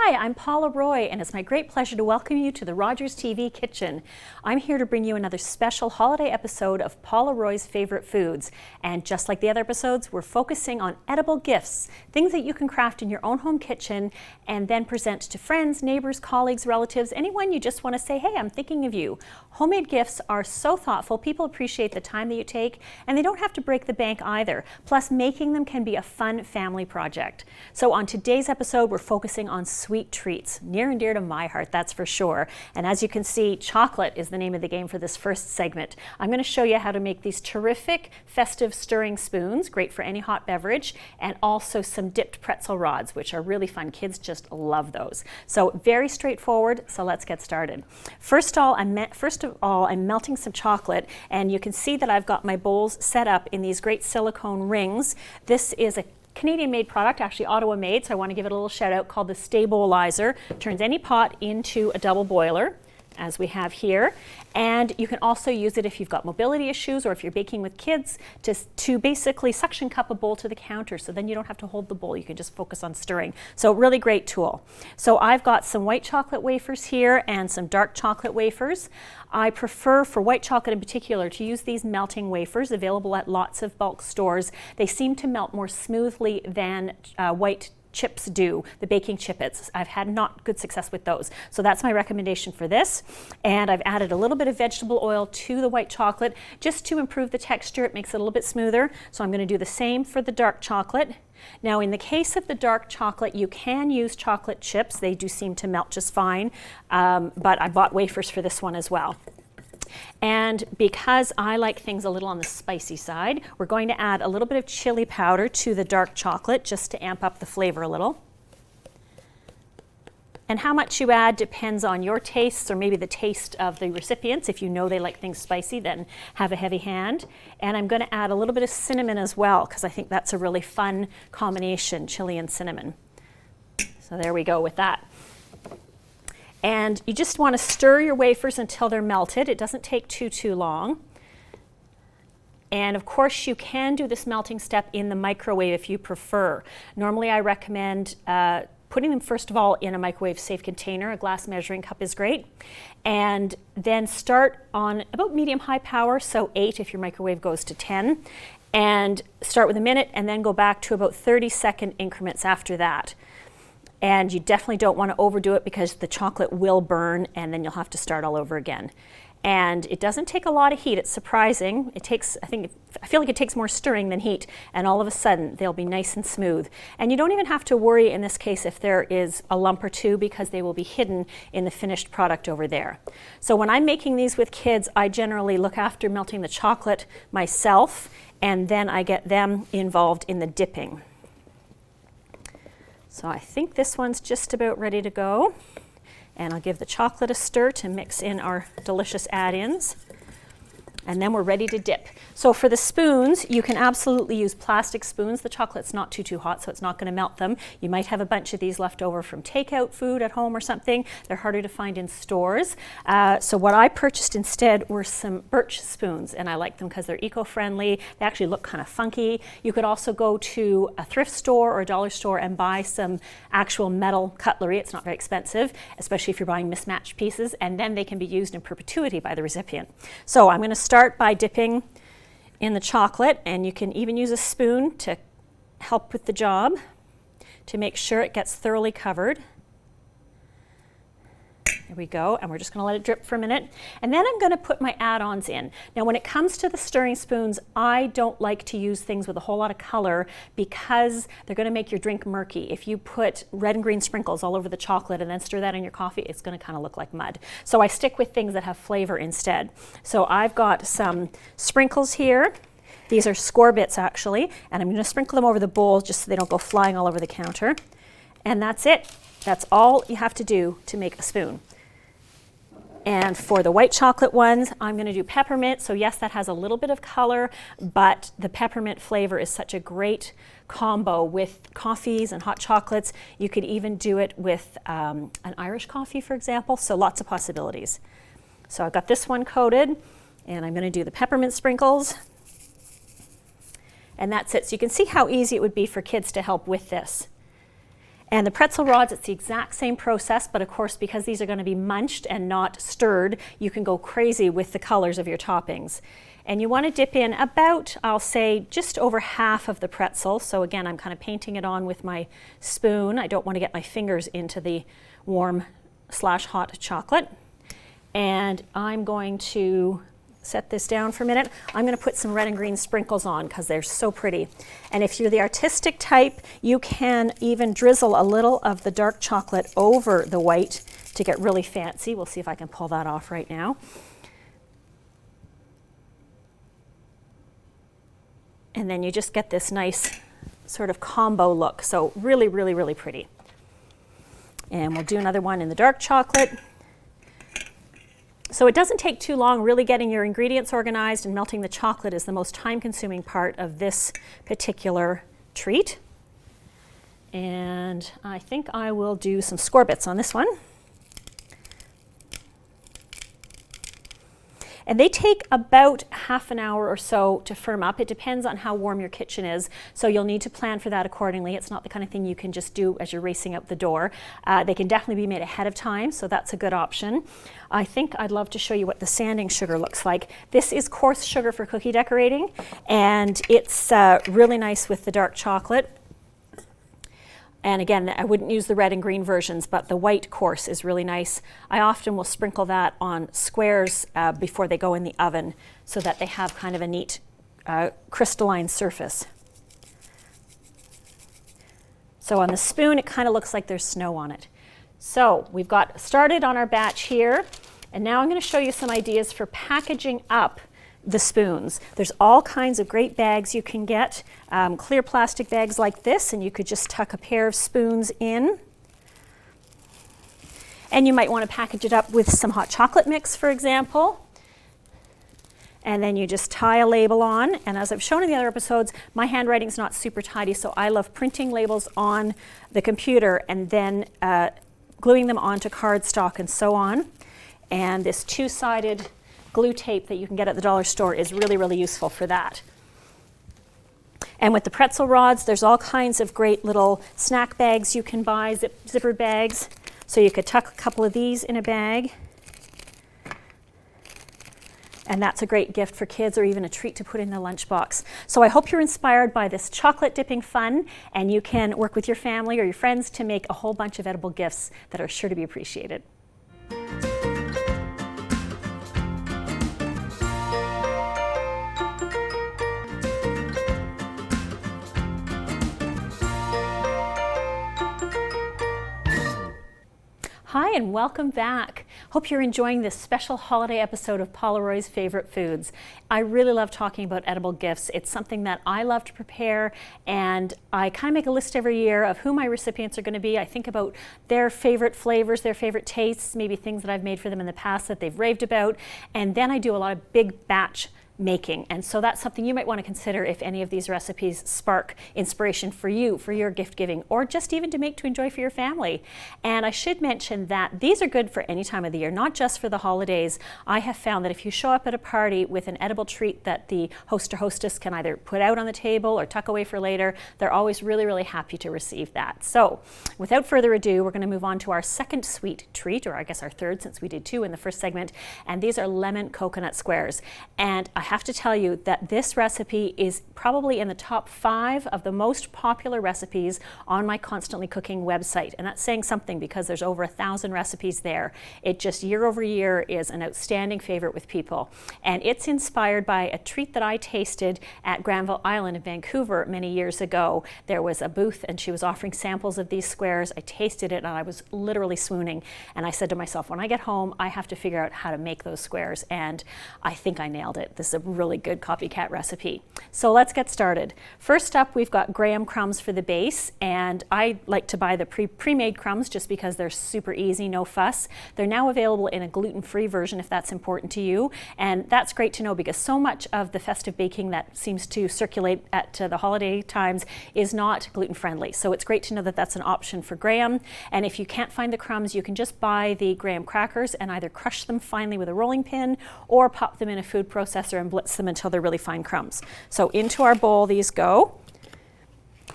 Hi, I'm Paula Roy, and it's my great pleasure to welcome you to the Rogers TV Kitchen. I'm here to bring you another special holiday episode of Paula Roy's Favorite Foods. And just like the other episodes, we're focusing on edible gifts, things that you can craft in your own home kitchen and then present to friends, neighbors, colleagues, relatives, anyone you just want to say, hey, I'm thinking of you. Homemade gifts are so thoughtful. People appreciate the time that you take, and they don't have to break the bank either. Plus, making them can be a fun family project. So on today's episode, we're focusing on sweet treats, near and dear to my heart, that's for sure. And as you can see, chocolate is the name of the game for this first segment. I'm going to show you how to make these terrific festive stirring spoons, great for any hot beverage, and also some dipped pretzel rods, which are really fun. Kids just love those. So very straightforward, so let's get started. First of all, I'm melting some chocolate, and you can see that I've got my bowls set up in these great silicone rings. This is a Canadian-made product, actually Ottawa-made, so I want to give it a little shout-out, called the Stabilizer. Turns any pot into a double boiler, as we have here. And you can also use it if you've got mobility issues or if you're baking with kids to basically suction cup a bowl to the counter, so then you don't have to hold the bowl, you can just focus on stirring. So really great tool. So I've got some white chocolate wafers here and some dark chocolate wafers. I prefer, for white chocolate in particular, to use these melting wafers available at lots of bulk stores. They seem to melt more smoothly than white chips do, the baking chippets. I've had not good success with those. So that's my recommendation for this. And I've added a little bit of vegetable oil to the white chocolate just to improve the texture. It makes it a little bit smoother. So I'm going to do the same for the dark chocolate. Now in the case of the dark chocolate, you can use chocolate chips. They do seem to melt just fine, but I bought wafers for this one as well. And because I like things a little on the spicy side, we're going to add a little bit of chili powder to the dark chocolate just to amp up the flavor a little. And how much you add depends on your tastes or maybe the taste of the recipients. If you know they like things spicy, then have a heavy hand. And I'm going to add a little bit of cinnamon as well, because I think that's a really fun combination, chili and cinnamon. So there we go with that. And you just want to stir your wafers until they're melted. It doesn't take too long. And of course, you can do this melting step in the microwave if you prefer. Normally, I recommend putting them first of all in a microwave safe container. A glass measuring cup is great. And then start on about medium-high power, so 8 if your microwave goes to 10. And start with a minute and then go back to about 30-second increments after that. And you definitely don't want to overdo it because the chocolate will burn and then you'll have to start all over again. And it doesn't take a lot of heat. It's surprising. It takes, I feel like it takes more stirring than heat, and all of a sudden they'll be nice and smooth. And you don't even have to worry in this case if there is a lump or two, because they will be hidden in the finished product over there. So when I'm making these with kids, I generally look after melting the chocolate myself, and then I get them involved in the dipping. So I think this one's just about ready to go. And I'll give the chocolate a stir to mix in our delicious add-ins. And then we're ready to dip. So for the spoons, you can absolutely use plastic spoons. The chocolate's not too hot, so it's not going to melt them. You might have a bunch of these left over from takeout food at home or something. They're harder to find in stores. So what I purchased instead were some birch spoons, and I like them because they're eco-friendly. They actually look kind of funky. You could also go to a thrift store or a dollar store and buy some actual metal cutlery. It's not very expensive, especially if you're buying mismatched pieces, and then they can be used in perpetuity by the recipient. So I'm going to start by dipping in the chocolate, and you can even use a spoon to help with the job to make sure it gets thoroughly covered. There we go, and we're just going to let it drip for a minute. And then I'm going to put my add-ons in. Now when it comes to the stirring spoons, I don't like to use things with a whole lot of color because they're going to make your drink murky. If you put red and green sprinkles all over the chocolate and then stir that in your coffee, it's going to kind of look like mud. So I stick with things that have flavor instead. So I've got some sprinkles here. These are score bits actually, and I'm going to sprinkle them over the bowl just so they don't go flying all over the counter. And that's it. That's all you have to do to make a spoon. And for the white chocolate ones, I'm going to do peppermint. So yes, that has a little bit of color, but the peppermint flavor is such a great combo with coffees and hot chocolates. You could even do it with an Irish coffee, for example. So lots of possibilities. So I've got this one coated, and I'm going to do the peppermint sprinkles. And that's it. So you can see how easy it would be for kids to help with this. And the pretzel rods, it's the exact same process, but of course, because these are going to be munched and not stirred, you can go crazy with the colors of your toppings. And you want to dip in about, I'll say, just over half of the pretzel. So again, I'm kind of painting it on with my spoon. I don't want to get my fingers into the warm/hot chocolate. And I'm going to set this down for a minute. I'm going to put some red and green sprinkles on because they're so pretty. And if you're the artistic type, you can even drizzle a little of the dark chocolate over the white to get really fancy. We'll see if I can pull that off right now. And then you just get this nice sort of combo look. So really, really, really pretty. And we'll do another one in the dark chocolate. So it doesn't take too long. Really getting your ingredients organized and melting the chocolate is the most time-consuming part of this particular treat. And I think I will do some score bits on this one. And they take about half an hour or so to firm up. It depends on how warm your kitchen is, so you'll need to plan for that accordingly. It's not the kind of thing you can just do as you're racing out the door. They can definitely be made ahead of time, so that's a good option. I think I'd love to show you what the sanding sugar looks like. This is coarse sugar for cookie decorating, and it's really nice with the dark chocolate. And again, I wouldn't use the red and green versions, but the white coarse is really nice. I often will sprinkle that on squares before they go in the oven so that they have kind of a neat crystalline surface. So on the spoon, it kind of looks like there's snow on it. So we've got started on our batch here, and now I'm going to show you some ideas for packaging up the spoons. There's all kinds of great bags you can get, clear plastic bags like this, and you could just tuck a pair of spoons in. And you might want to package it up with some hot chocolate mix, for example. And then you just tie a label on. And as I've shown in the other episodes, my handwriting's not super tidy, so I love printing labels on the computer and then gluing them onto cardstock and so on. And this two-sided glue tape that you can get at the dollar store is really, really useful for that. And with the pretzel rods, there's all kinds of great little snack bags you can buy, zippered bags. So you could tuck a couple of these in a bag. And that's a great gift for kids or even a treat to put in the lunchbox. So I hope you're inspired by this chocolate dipping fun, and you can work with your family or your friends to make a whole bunch of edible gifts that are sure to be appreciated. Hi and welcome back. Hope you're enjoying this special holiday episode of Paula Roy's Favorite Foods. I really love talking about edible gifts. It's something that I love to prepare, and I kind of make a list every year of who my recipients are going to be. I think about their favorite flavors, their favorite tastes, maybe things that I've made for them in the past that they've raved about, and then I do a lot of big batch making. And so that's something you might want to consider if any of these recipes spark inspiration for you, for your gift giving, or just even to make to enjoy for your family. And I should mention that these are good for any time of the year, not just for the holidays. I have found that if you show up at a party with an edible treat that the host or hostess can either put out on the table or tuck away for later, they're always really, really happy to receive that. So without further ado, we're going to move on to our second sweet treat, or I guess our third, since we did two in the first segment. And these are lemon coconut squares. And I have to tell you that this recipe is probably in the top 5 of the most popular recipes on my Constantly Cooking website. And that's saying something because there's over 1,000 recipes there. It just year over year is an outstanding favorite with people. And it's inspired by a treat that I tasted at Granville Island in Vancouver many years ago. There was a booth and she was offering samples of these squares. I tasted it and I was literally swooning. And I said to myself, when I get home, I have to figure out how to make those squares. And I think I nailed it. This is a really good copycat recipe. So let's get started. First up, we've got graham crumbs for the base, and I like to buy the pre-made crumbs just because they're super easy, no fuss. They're now available in a gluten-free version if that's important to you, and that's great to know because so much of the festive baking that seems to circulate at the holiday times is not gluten-friendly. So it's great to know that that's an option for graham. And if you can't find the crumbs, you can just buy the graham crackers and either crush them finely with a rolling pin or pop them in a food processor and blitz them until they're really fine crumbs. So into our bowl these go.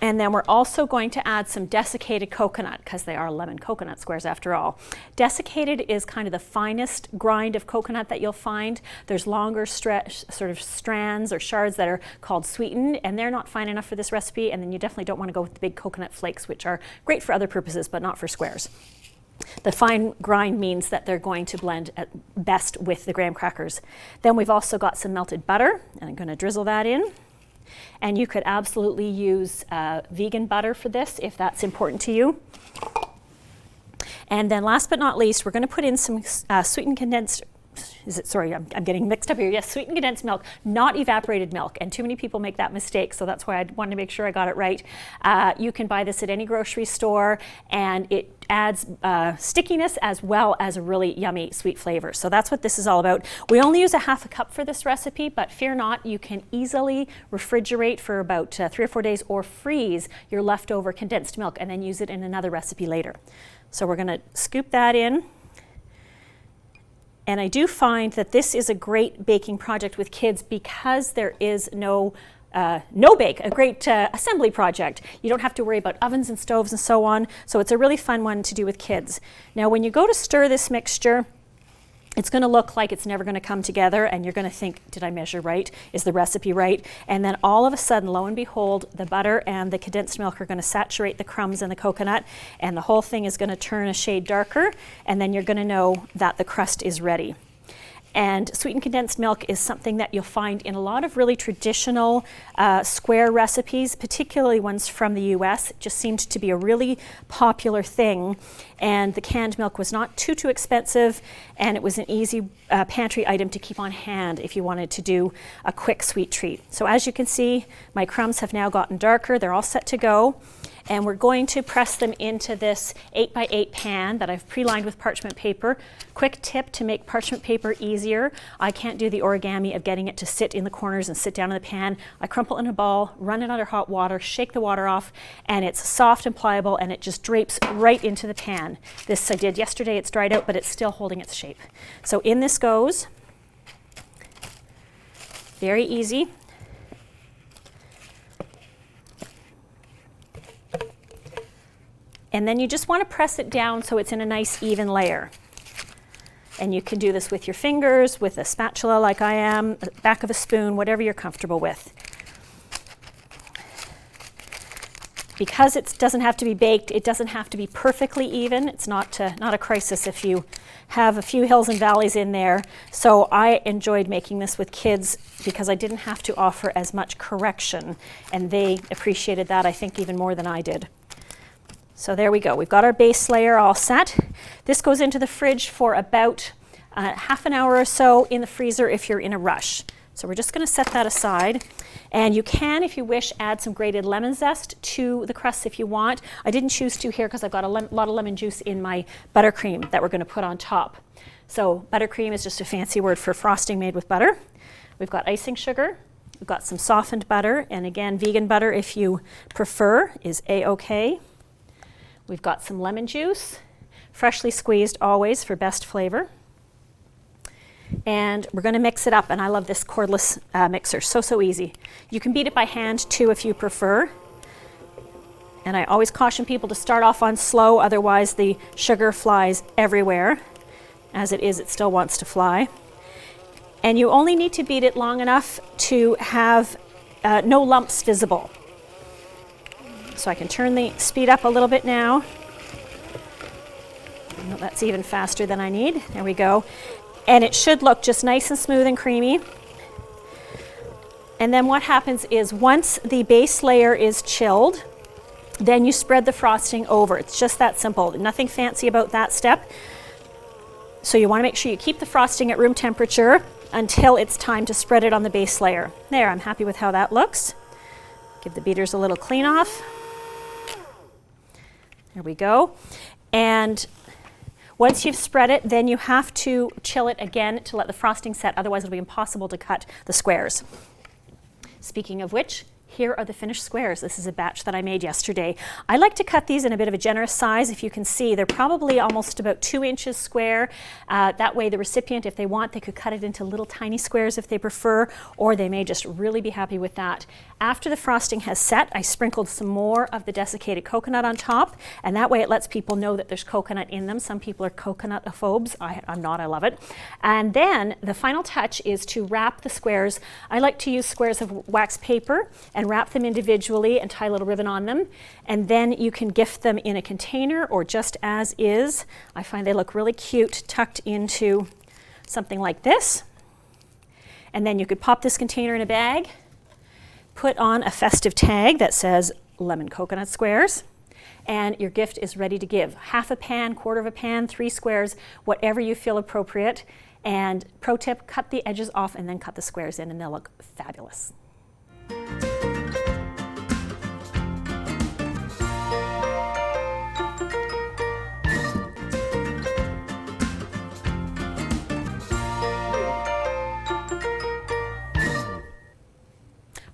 And then we're also going to add some desiccated coconut, because they are lemon coconut squares after all. Desiccated is kind of the finest grind of coconut that you'll find. There's longer sort of strands or shards that are called sweetened, and they're not fine enough for this recipe. And then you definitely don't want to go with the big coconut flakes, which are great for other purposes, but not for squares. The fine grind means that they're going to blend at best with the graham crackers. Then we've also got some melted butter, and I'm going to drizzle that in. And you could absolutely use vegan butter for this if that's important to you. And then last but not least, we're going to put in some sweetened condensed, I'm getting mixed up here. Yes, sweetened condensed milk, not evaporated milk. And too many people make that mistake, so that's why I wanted to make sure I got it right. You can buy this at any grocery store, and it adds stickiness as well as a really yummy sweet flavor. So that's what this is all about. We only use a half a cup for this recipe, but fear not, you can easily refrigerate for about 3 or 4 days or freeze your leftover condensed milk and then use it in another recipe later. So we're going to scoop that in. And I do find that this is a great baking project with kids because there is no bake, a great assembly project. You don't have to worry about ovens and stoves and so on. So it's a really fun one to do with kids. Now, when you go to stir this mixture, it's going to look like it's never going to come together, and you're going to think, did I measure right? Is the recipe right? And then all of a sudden, lo and behold, the butter and the condensed milk are going to saturate the crumbs in the coconut, and the whole thing is going to turn a shade darker, and then you're going to know that the crust is ready. And sweetened condensed milk is something that you'll find in a lot of really traditional square recipes, particularly ones from the US. It just seemed to be a really popular thing. And the canned milk was not too expensive, and it was an easy pantry item to keep on hand if you wanted to do a quick sweet treat. So as you can see, my crumbs have now gotten darker. They're all set to go. And we're going to press them into this 8x8 pan that I've pre-lined with parchment paper. Quick tip to make parchment paper easier. I can't do the origami of getting it to sit in the corners and sit down in the pan. I crumple in a ball, run it under hot water, shake the water off, and it's soft and pliable, and it just drapes right into the pan. This I did yesterday. It's dried out, but it's still holding its shape. So in this goes. Very easy. And then you just want to press it down so it's in a nice even layer. And you can do this with your fingers, with a spatula like I am, back of a spoon, whatever you're comfortable with. Because it doesn't have to be baked, it doesn't have to be perfectly even. It's not a crisis if you have a few hills and valleys in there. So I enjoyed making this with kids because I didn't have to offer as much correction, and they appreciated that, I think, even more than I did. So there we go. We've got our base layer all set. This goes into the fridge for about half an hour or so in the freezer if you're in a rush. So we're just going to set that aside. And you can, if you wish, add some grated lemon zest to the crust if you want. I didn't choose to here because I've got a lot of lemon juice in my buttercream that we're going to put on top. So buttercream is just a fancy word for frosting made with butter. We've got icing sugar. We've got some softened butter. And again, vegan butter, if you prefer, is A-OK. We've got some lemon juice, freshly squeezed always for best flavor. And we're going to mix it up, and I love this cordless mixer, so easy. You can beat it by hand too if you prefer. And I always caution people to start off on slow, otherwise the sugar flies everywhere. As it is, it still wants to fly. And you only need to beat it long enough to have no lumps visible. So I can turn the speed up a little bit now. No, that's even faster than I need. There we go. And it should look just nice and smooth and creamy. And then what happens is once the base layer is chilled, then you spread the frosting over. It's just that simple. Nothing fancy about that step. So you want to make sure you keep the frosting at room temperature until it's time to spread it on the base layer. There, I'm happy with how that looks. Give the beaters a little clean off. There we go. And once you've spread it, then you have to chill it again to let the frosting set, otherwise it'll be impossible to cut the squares. Speaking of which, here are the finished squares. This is a batch that I made yesterday. I like to cut these in a bit of a generous size. If you can see, they're probably almost about 2 inches square. That way the recipient, if they want, they could cut it into little tiny squares if they prefer, or they may just really be happy with that. After the frosting has set, I sprinkled some more of the desiccated coconut on top, and that way it lets people know that there's coconut in them. Some people are coconut-ophobes. I'm not, I love it. And then the final touch is to wrap the squares. I like to use squares of wax paper and wrap them individually and tie a little ribbon on them. And then you can gift them in a container or just as is. I find they look really cute tucked into something like this. And then you could pop this container in a bag, put on a festive tag that says lemon coconut squares, and your gift is ready to give. Half a pan, quarter of a pan, 3 squares, whatever you feel appropriate. And pro tip, cut the edges off and then cut the squares in and they'll look fabulous.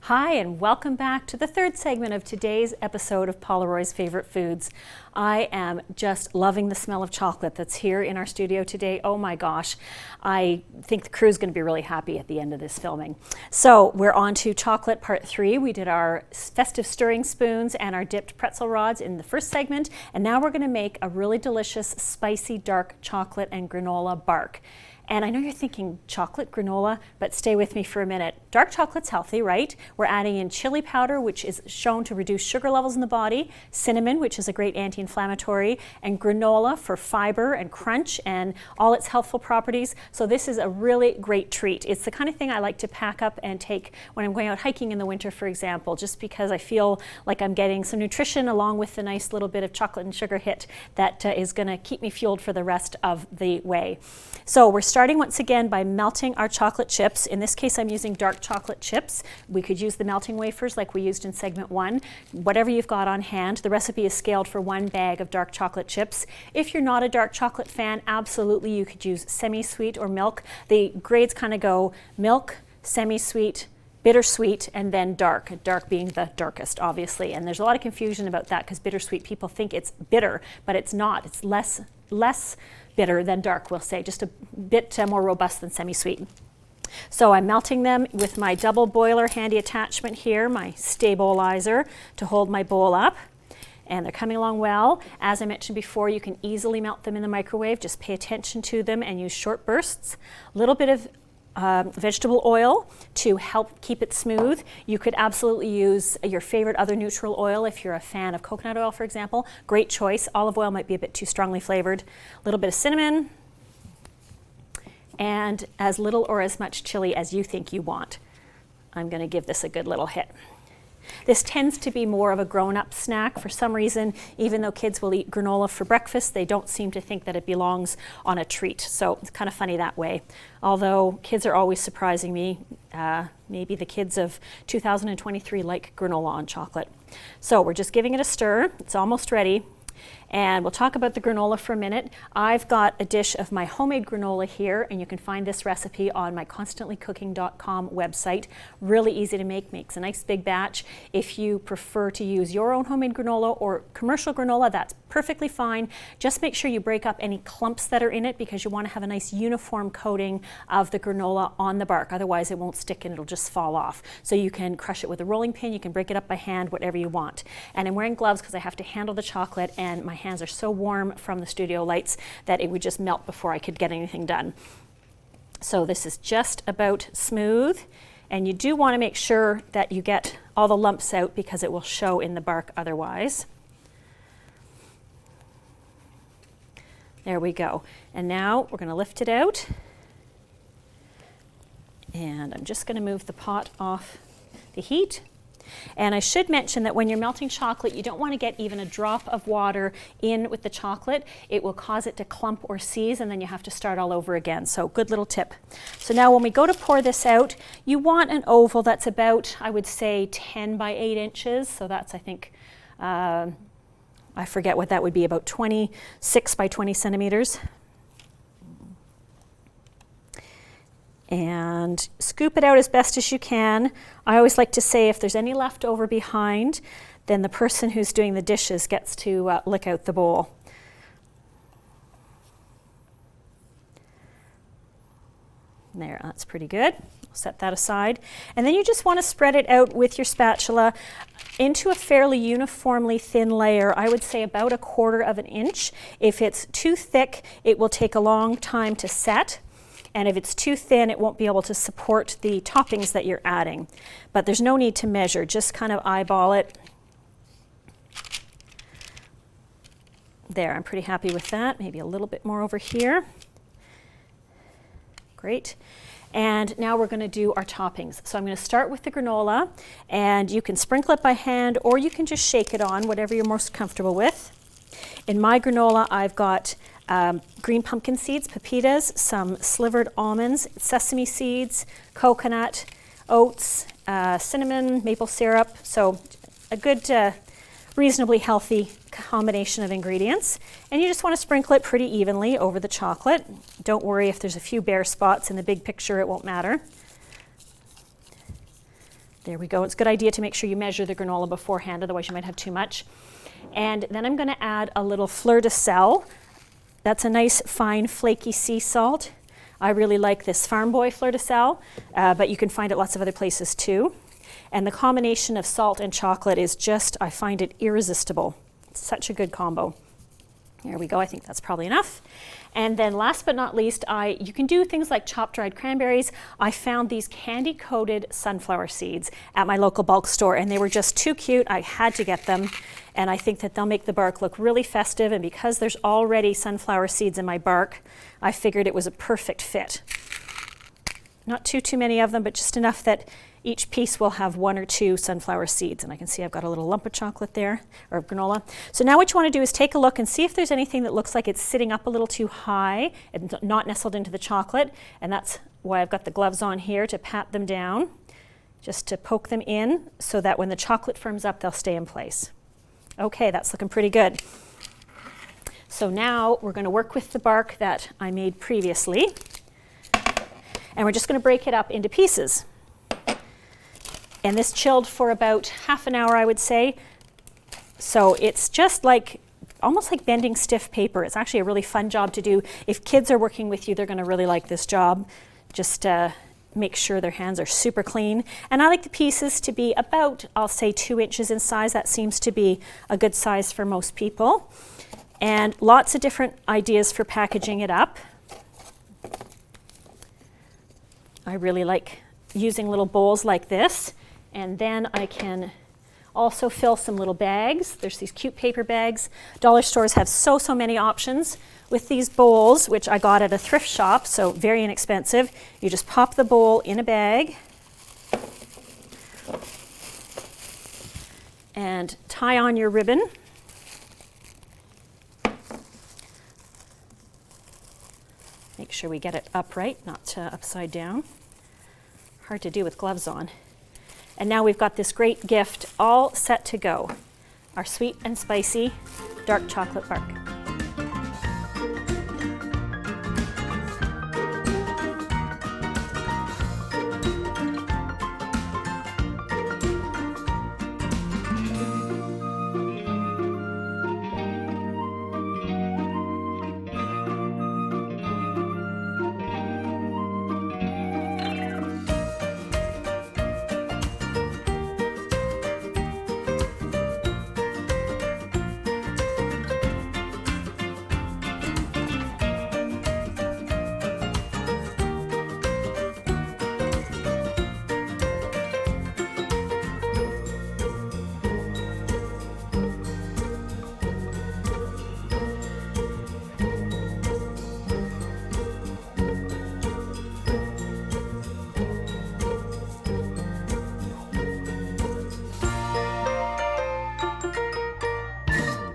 Hi, and welcome back to the third segment of today's episode of Paula Roy's Favorite Foods. I am just loving the smell of chocolate that's here in our studio today. Oh my gosh, I think the crew's going to be really happy at the end of this filming. So we're on to chocolate part 3. We did our festive stirring spoons and our dipped pretzel rods in the first segment, and now we're going to make a really delicious spicy dark chocolate and granola bark. And I know you're thinking chocolate granola, but stay with me for a minute. Dark chocolate's healthy, right? We're adding in chili powder, which is shown to reduce sugar levels in the body, cinnamon, which is a great anti-inflammatory, and granola for fiber and crunch and all its healthful properties. So this is a really great treat. It's the kind of thing I like to pack up and take when I'm going out hiking in the winter, for example, just because I feel like I'm getting some nutrition along with the nice little bit of chocolate and sugar hit that is going to keep me fueled for the rest of the way. So we're starting once again by melting our chocolate chips. In this case, I'm using dark chocolate chips. We could use the melting wafers like we used in segment 1. Whatever you've got on hand. The recipe is scaled for 1 bag of dark chocolate chips. If you're not a dark chocolate fan, absolutely you could use semi-sweet or milk. The grades kind of go milk, semi-sweet, bittersweet, and then dark. Dark being the darkest, obviously. And there's a lot of confusion about that because bittersweet, people think it's bitter, but it's not. It's less bitter than dark, we'll say, just a bit more robust than semi-sweet. So I'm melting them with my double boiler handy attachment here, my stabilizer to hold my bowl up. And they're coming along well. As I mentioned before, you can easily melt them in the microwave. Just pay attention to them and use short bursts. A little bit of vegetable oil to help keep it smooth. You could absolutely use your favorite other neutral oil if you're a fan of coconut oil, for example. Great choice. Olive oil might be a bit too strongly flavored. A little bit of cinnamon and as little or as much chili as you think you want. I'm going to give this a good little hit. This tends to be more of a grown-up snack. For some reason, even though kids will eat granola for breakfast, they don't seem to think that it belongs on a treat. So it's kind of funny that way. Although kids are always surprising me. Maybe the kids of 2023 like granola on chocolate. So we're just giving it a stir. It's almost ready. And we'll talk about the granola for a minute. I've got a dish of my homemade granola here, and you can find this recipe on my constantlycooking.com website. Really easy to make, makes a nice big batch. If you prefer to use your own homemade granola or commercial granola, that's perfectly fine. Just make sure you break up any clumps that are in it because you want to have a nice uniform coating of the granola on the bark. Otherwise it won't stick and it'll just fall off. So you can crush it with a rolling pin, you can break it up by hand, whatever you want. And I'm wearing gloves because I have to handle the chocolate, and my hands are so warm from the studio lights that it would just melt before I could get anything done. So this is just about smooth, and you do want to make sure that you get all the lumps out because it will show in the bark otherwise. There we go. And now we're going to lift it out, and I'm just going to move the pot off the heat. And I should mention that when you're melting chocolate, you don't want to get even a drop of water in with the chocolate. It will cause it to clump or seize, and then you have to start all over again. So good little tip. So now when we go to pour this out, you want an oval that's about, I would say, 10 by 8 inches. So that's, I think, I forget what that would be, about 26 by 20 centimeters. And scoop it out as best as you can. I always like to say if there's any left over behind, then the person who's doing the dishes gets to lick out the bowl. There, that's pretty good. Set that aside. And then you just want to spread it out with your spatula into a fairly uniformly thin layer. I would say about 1/4 inch. If it's too thick, it will take a long time to set. And if it's too thin, it won't be able to support the toppings that you're adding. But there's no need to measure, just kind of eyeball it. There, I'm pretty happy with that. Maybe a little bit more over here. Great. And now we're going to do our toppings. So I'm going to start with the granola, and you can sprinkle it by hand or you can just shake it on, whatever you're most comfortable with. In my granola, I've got green pumpkin seeds, pepitas, some slivered almonds, sesame seeds, coconut, oats, cinnamon, maple syrup. So a good, reasonably healthy combination of ingredients. And you just want to sprinkle it pretty evenly over the chocolate. Don't worry if there's a few bare spots in the big picture, it won't matter. There we go. It's a good idea to make sure you measure the granola beforehand, otherwise you might have too much. And then I'm going to add a little fleur de sel. That's a nice fine flaky sea salt. I really like this Farm Boy fleur de sel, but you can find it lots of other places too. And the combination of salt and chocolate is just, I find it irresistible. It's such a good combo. There we go, I think that's probably enough. And then last but not least, you can do things like chopped dried cranberries. I found these candy-coated sunflower seeds at my local bulk store, and they were just too cute. I had to get them, and I think that they'll make the bark look really festive, and because there's already sunflower seeds in my bark, I figured it was a perfect fit. Not too many of them, but just enough that each piece will have 1 or 2 sunflower seeds. And I can see I've got a little lump of chocolate there, or granola. So now what you want to do is take a look and see if there's anything that looks like it's sitting up a little too high and not nestled into the chocolate. And that's why I've got the gloves on here, to pat them down, just to poke them in so that when the chocolate firms up, they'll stay in place. Okay, that's looking pretty good. So now we're going to work with the bark that I made previously. And we're just going to break it up into pieces. And this chilled for about half an hour, I would say. So it's just like, almost like bending stiff paper. It's actually a really fun job to do. If kids are working with you, they're going to really like this job. Just make sure their hands are super clean. And I like the pieces to be about, I'll say 2 inches in size. That seems to be a good size for most people. And lots of different ideas for packaging it up. I really like using little bowls like this. And then I can also fill some little bags. There's these cute paper bags. Dollar stores have so many options with these bowls, which I got at a thrift shop, so very inexpensive. You just pop the bowl in a bag and tie on your ribbon. Make sure we get it upright, not upside down. Hard to do with gloves on. And now we've got this great gift all set to go. Our sweet and spicy dark chocolate bark.